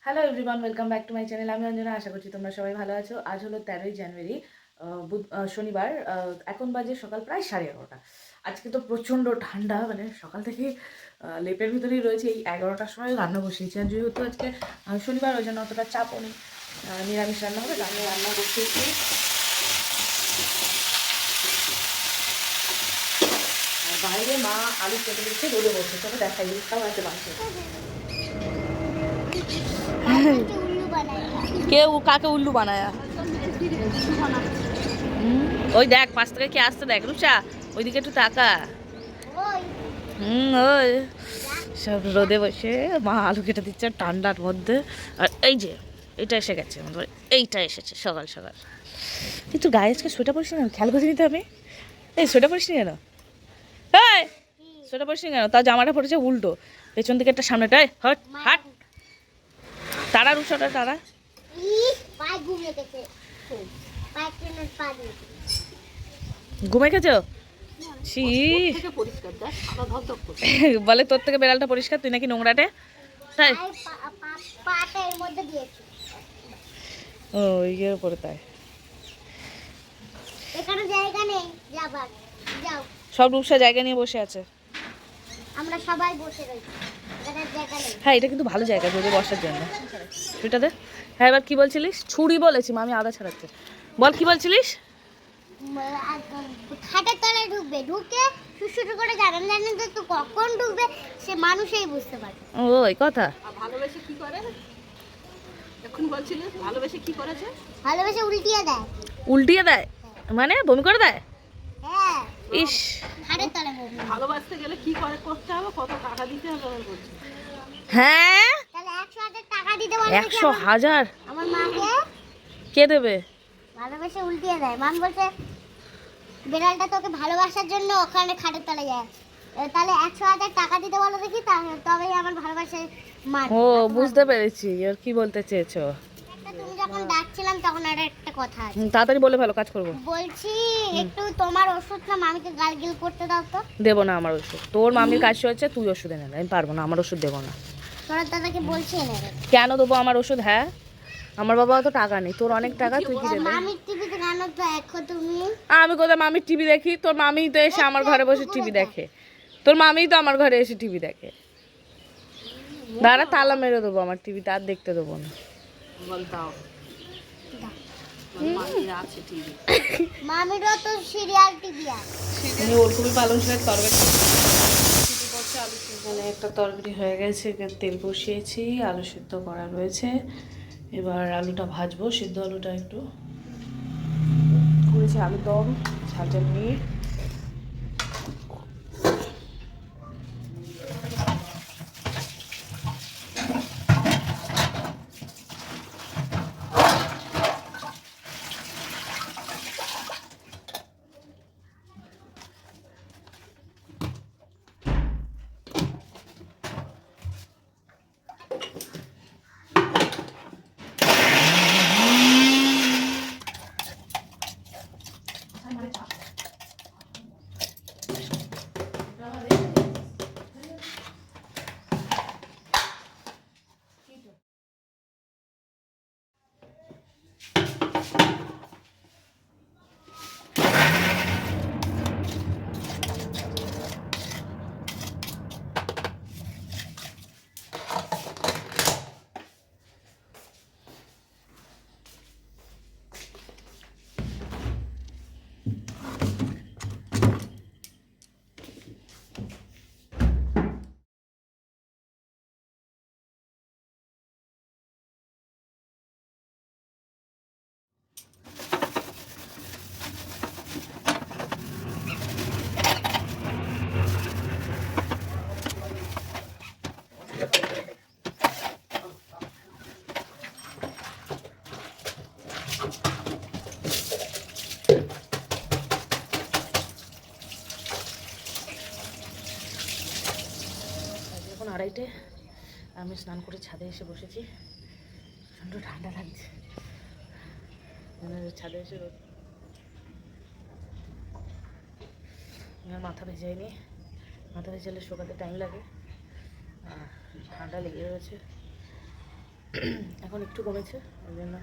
Hello everyone, welcome back to my channel. আমি অঞ্জনা, আশা করছি তোমরা সবাই ভালো আছো। আজ হলো 13ই জানুয়ারি, শনিবার। এখন বাজে সকাল প্রায় 11:30। আজকে তো প্রচণ্ড ঠান্ডা, মানে সকাল থেকে লেপের ভিতরেই রয়েছে। এই 11টার সময় রান্না বসিয়েছি, আর যেহেতু আজকে শনিবার, ওই জন্য অতটা চাপও নেই। নিরামিষ রান্না হবে, তার রান্না বসিয়েছি। আর বাইরে মা আলু কেটে দিচ্ছে, রোদে বসে। চলো দেখাই, তাও আছে মাংস। কেউ কাকে উল্লু বানায়া? ওই দেখ, পাশ থেকে কে আসতে, দেখ রুচা, ওইদিকে একটু তাকা। ওই সব রোদে বসে মা আলু কেটে দিচ্ছে ঠান্ডার মধ্যে। আর এই যে এটা এসে গেছে, এইটা এসেছে সকাল সকাল। কিন্তু গায়ে আজকে সোয়েটার পরিস না, খেয়াল করে নিতে হবে। এই সোয়েটার পরিস নি কেন? হ্যাঁ, সোয়েটার পরিস নি কেন? তার জামাটা পড়েছে উল্টো, পেছন দিকে একটা সামনেটায়। হট হাট, তারা রুচাটা তারা ঘুমে গেছো? ছি, বলে তোর থেকে বেড়ালটা পরিষ্কার, তুই নাকি নোংরাটে। তাই ও ইয়ের উপরে, তাই সব রূপসা জায়গা নিয়ে বসে আছে। আমরা সবাই বসে রয়েছি। হ্যাঁ, এটা কিন্তু ভালো জায়গা রোদে বসার জন্য। সেটা দে। হ্যাঁ, এবার কি বলছিলিস? ছুরি বলেছি, মামি আদা ছাড়াচ্ছে। বল কি বলছিলিস? খাটের তলায় ঢুকবে, ঢুকে শুশুরু করে জানান জানেন তো কখন ঢুকবে সে মানুষই বুঝতে পারে। ও এই কথা। ভালোবেসে কি করে? এখন বলছিলিস ভালোবেসে কি করেছে? ভালোবেসে উল্টিয়ে দেয়। উল্টিয়ে দেয় মানে বমি করে দেয়? হ্যাঁ, ইস, খাটের তলায় বসে। ভালোবাসতে গেলে কি করে করতে হবে, কত টাকা দিতে হবে আমি বলছি। হ্যাঁ তাহলে 100,000 টাকা দিতে বলে 100,000 আমার মাকে কে দেবে? ভালোবেসে উল্টিয়ে দেয়। মাম বলছে বিড়ালটা তোকে ভালোবাসার জন্য ওখানে খাটের তলায় যায়। তাহলে 100,000 টাকা দিতে বলো দেখি, তবেই আমার ভালোবাসে মান। ও বুঝতে পেরেছি, এর কি বলতে চেয়েছো। তুমি যখন ডাকছিলাম তখন আর একটা কথা আছে। তাড়াতাড়ি বলে ফেলো, কাজ করবো। বলছি একটু তোমার ওষুধটা মামিকে গালগিল করতে দাও তো। দেবো না আমার ওষুধ, তোর মামির কাজ হয়েছে, তুই ওষুধ এনে দে। আমি পারবো না, আমার ওষুধ দেবো না। তোর দাদাকে বলছি এনে দেবে। কেন দেবো আমার ওষুধ? হ্যাঁ, আমার বাবা অত টাকা নেই, তোর অনেক টাকা, তুই কি দেবে? মামির টিভিতে গান তো দেখো তুমি। আমি কোথায় মামির টিভি দেখি? তোর মামি তো এসে আমার ঘরে বসে টিভি দেখে। তোর মামি তো আমার ঘরে এসে টিভি দেখে। দাঁড়া, তালা মেরে দেবো আমার টিভিতে, আর দেখতে দেবো না। বল দাও। আছে টিভি। মামিরও তো সিরিয়াল টিভি আছে। ওলকপি পালং শাকের তরকারি এখানে একটা তরকারি হয়ে গেছে, তেল বসিয়েছি, আলু সিদ্ধ করা রয়েছে। এবার আলুটা ভাজবো, সিদ্ধ আলুটা একটু করেছি, আলু দম, ঝাল ঝাল মিট। এখন 2:30, আমি স্নান করে ছাদে এসে বসেছি। প্রচণ্ড ঠান্ডা লাগছে, ছাদে এসে রোদ, আমার মাথা ভেজাইনি। মাথা ভেজালে শোকাতে টাইম লাগে, ঠান্ডা লেগে রয়েছে। এখন একটু কমেছে, ওই জন্য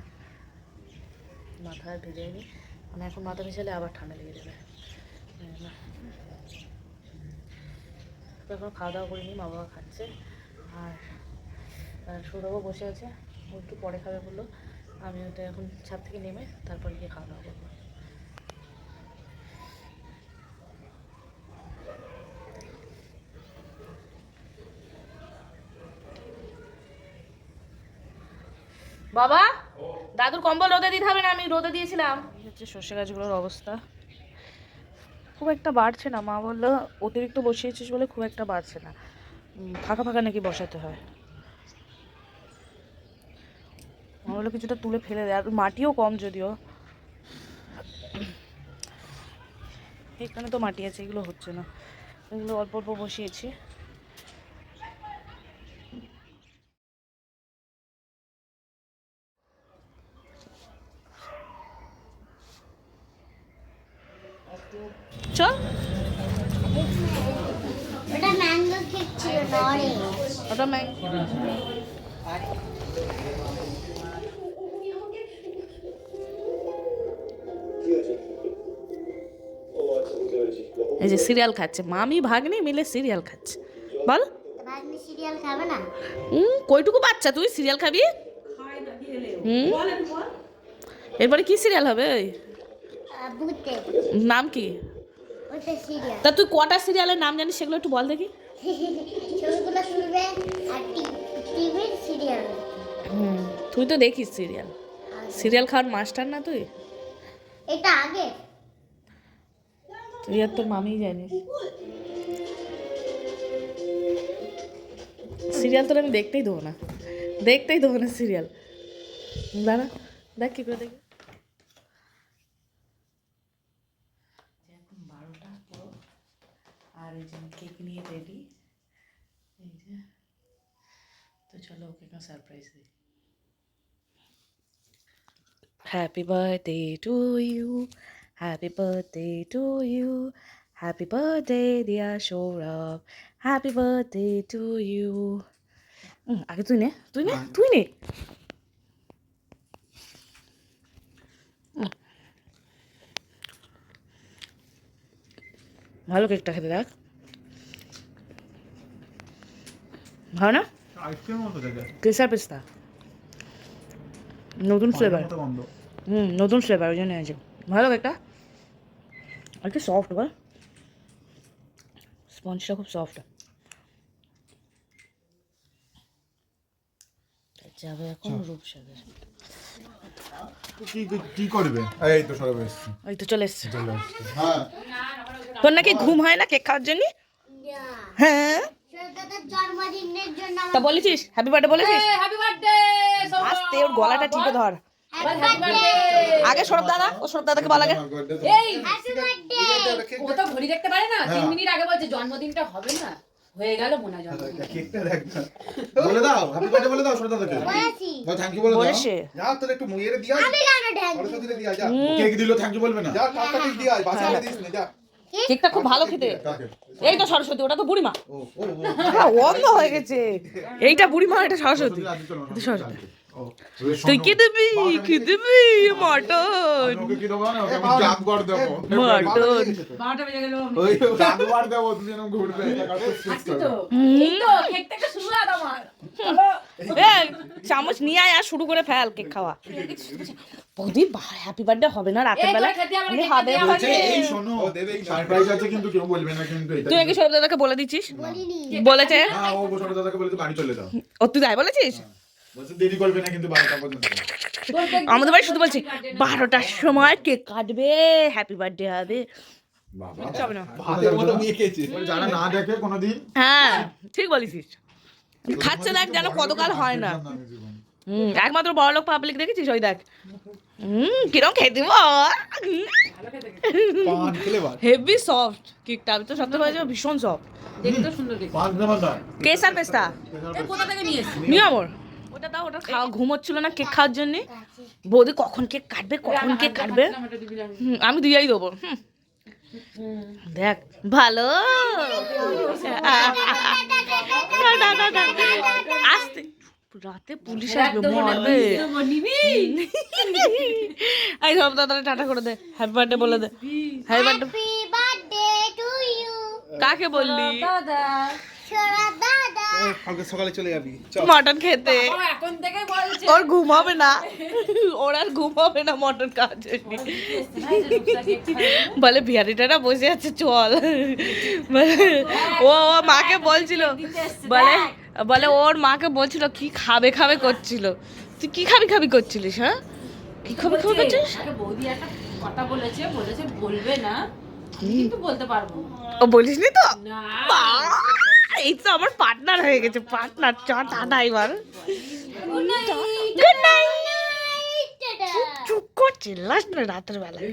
মাথায় ভেজাইনি, মানে এখন মাথা ভেজালে আবার ঠান্ডা লেগে যাবে। এখন খাওয়া দাওয়া করিনি, মা বাবা খাচ্ছে, আর সৌরভও বসে আছে, ও একটু পরে খাবে বললো। আমি ওটা এখন ছাদ থেকে নেমে তারপরে গিয়ে খাওয়া দাওয়া করবো। বাবা, দাদুর কম্বল রোদে দিতে হবে না, আমি রোদে দিয়েছিলাম। হচ্ছে সর্ষে গাছগুলোর অবস্থা, খুব একটা বাড়ছে না। মা বললো অতিরিক্ত বসিয়েছিস বলে খুব একটা বাড়ছে না, ফাঁকা ফাঁকা নাকি বসাতে হয়। মা বললো কিছুটা তুলে ফেলে দেয়, আর মাটিও কম যদিও, এখানে তো মাটি আছে, এগুলো হচ্ছে না, এগুলো অল্প অল্প বসিয়েছি। চল, ওটা ম্যাঙ্গো কেক ছিল না অরেঞ্জ। ওটা এই যে সিরিয়াল খাচ্ছে, মামি ভাগ্নি মিলে সিরিয়াল খাচ্ছে। বল, ভাগ্নি সিরিয়াল খাবে না? কইটুকু বাচ্চা তুই সিরিয়াল খাবি? এরপরে কি সিরিয়াল হবে? ভূতে। নাম কি? ওটা সিরিয়াল। তা তুই কটা সিরিয়ালের নাম জানিস সেগুলো একটু বল দেখি। ছবিগুলো তুলবে আর টিভির সিরিয়াল। তুই তো দেখিস সিরিয়াল, সিরিয়াল খাওয়ার মাস্টার না তুই? এটা আগে তুই আর তোর মামিই জানিস। সিরিয়াল তোর আমি দেখতেই দেবো না, দেখতেই দেবো না সিরিয়াল। দাঁড়া, দেখ কি করে দেখি। এখন 12টা পুরো, আর এই যে কেক নিয়ে রেডি, এই যে। তো চলো ওকে একটা সারপ্রাইজ দিই। Happy birthday to you, happy birthday to you, happy birthday dear Sourav, happy birthday to you. আগে তুই নে, তুই নে, তুই নে। ভালো কেকটা খেতে, দেখ ভালো না? আইসক্রিম মতো দেখে কেসার পেস্তা, নতুন ফ্লেভার। মতো গন্ধ। নতুন ফ্লেভার, ওই জন্য আছে। ভালো কেকটা, আর কি সফট বল, স্পঞ্জটা খুব সফট। যাবে এখন রূপসাগর। কি কি করবে? এই তো সরব এসছে। ওই তো চলে এসছে। হ্যাঁ তোর নাকি ঘুম হয় না কেক খাওয়ার জন্য? হ্যাঁ, দাদার জন্মদিনের জন্য তা বলেছিস হ্যাপি বার্থডে বলেছিস? হ্যাপি বার্থডে আস্তে, ওর গলাটা টিপে ধর। আগে সৌরভ দাদা, ও সৌরভ দাদাকে বল আগে। এই হ্যাপি বার্থডে। ও তো ঘড়ি দেখতে পারে না, 3 মিনিট আগে বলছে জন্মদিনটা হবে না, হয়ে গেল মনে হয় জন্মদিন। কেকটা দেখ না। বলে দাও হ্যাপি বার্থডে বলে দাও সরদা দাকে। বলেছি বা থ্যাংক ইউ বলে দাও। বলেছে। যা তোর একটু মুইরে দিয়া। আমি কেন ঢ্যাং সরস্বতী রে দিয়া যা। কেক দিলো থ্যাংক ইউ বলবে না। যা কাকা কেক দিয়া বাসা করে দিস না যা। কেকটা খুব ভালো খেতে। কাকে? এই তো সরস্বতী, ওটা তো বুড়িমা। ও ও অন্ধ হয়ে গেছে। এইটা বুড়িমা, এটা সরস্বতী। এটা সরস্বতী। তুই কি দিবি? কি দিবি? মটন। ওকে কি দেবো না ওকে আমি জাদুঘর দেবো। মটন। 12টা বেজে গেল। ওই জাদুঘর দেবো তুমি যেন ঘুরবে এটা কাছে আজকে তো এই তো কেকটা একটা শুরুয়াত আমার। এই চামচ নিয়ে আয় আর শুরু করে ফেল কেক খাওয়া। বৌদি হ্যাপি বার্থডে হবে না রাতের এই বেলা? তোরা খেতে আমার বলি কেক হবে খেতে বলছে হবে। এই শোনো ও দেবে সারপ্রাইজ আছে কিন্তু কেউ বলবে না কিন্তু এটা। তুই নাকি সৌরভ দাদাকে বলে দিচ্ছিস? বলিনি বলেছে? হ্যাঁ ও বছর দাদাকে বলেছে বাড়ি চলে যাও। ও তুই তাই বলেছিস? বলছে দেরি করবে না কিন্তু 12টা পর্যন্ত। তোর কেক আমাদের বাড়ি শুধু বলছে 12টার সময় কেক কাটবে, হ্যাপি বার্থডে হবে। বাবা হবে না। ভাতের মতো নিয়ে খেয়েছে। যারা না দেখে কোনোদিন হ্যাঁ ঠিক বলেছিস। খাচ্ছে দেখ যেন কতকাল হয় না। একমাত্র বড়লোক পাবলিক দেখেছিস? ওই দেখ কিরম খেতে পান ফ্লেভার হেভি সফট কেকটা। আমি তো সত্যি বলছি ভীষণ সফট। দেখতে সুন্দর কেক। পান ফ্লেভার দাও। কেসার পেস্তা এই কোথা থেকে নিয়ে এসেছিস? নিয়ে আমর ওটা দাও, ওটা খাওয়া ঘুমোচ্ছিল না কেক খাওয়ার জন্য। বৌদি কখন কেক কাটবে, কখন কেক কাটবে? আমি দিয়েই দেবো। দেখ ভালো আসতে রাতে পুলিশ আসবে মারবে এই সব দাদা টাটা করে দে হ্যাপি বার্থডে বলে দে happy birthday happy birthday to you কাকে বললি সোনা দাদা। কালকে সকালে চলে যাবি চল মটন খেতে এখন থেকে বলছে ওর ঘুম হবে না ওর আর ঘুম হবে না মটন খাওয়ার জন্য বলে বিহারিটা বসে আছে চল ও ও মাকে বলছিল বলে বলে ওর মাকে বলছিল কি খাবে খাবে করছিল তুই কি খাবি খাবি করছিলিস হ্যাঁ কি খাবি খাবি করছিস আগে বৌদি একটা কথা বলেছে বলবে না আমি কিন্তু বলতে পারবো না। ও বলিসনি তো না এই তো আমার পার্টনার হয়ে গেছে পার্টনার চ টাটা এবার good night good night tata. চুপ কর চিল্লাস না রাতের বেলায়